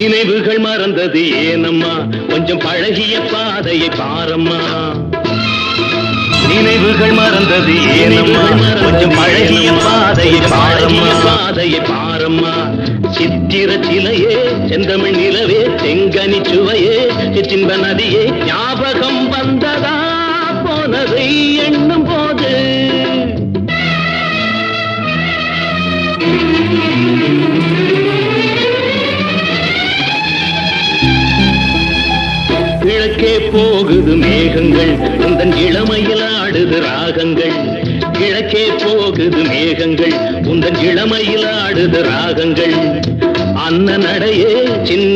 நினைவுகள் மறந்தது ஏனம்மா கொஞ்சம் பழகிய பாதையை பாரம்மா நினைவுகள் மறந்தது ஏனம்மா கொஞ்சம் பழகிய பாதையை பாரம்மா சித்திர சிலையே செந்தமிழ் நிலவே செங்கனி சுவையே சின்ப நதியே ஞாபகம் வந்ததா போனதை எண்ணும் போது கிழக்கே போகுது மேகங்கள் உந்தன் இளமையில் ஆடுது ராகங்கள் கிழக்கே போகுது மேகங்கள் உந்தன் இளமையில் ஆடுது ராகங்கள் அன்ன நடையே சின்ன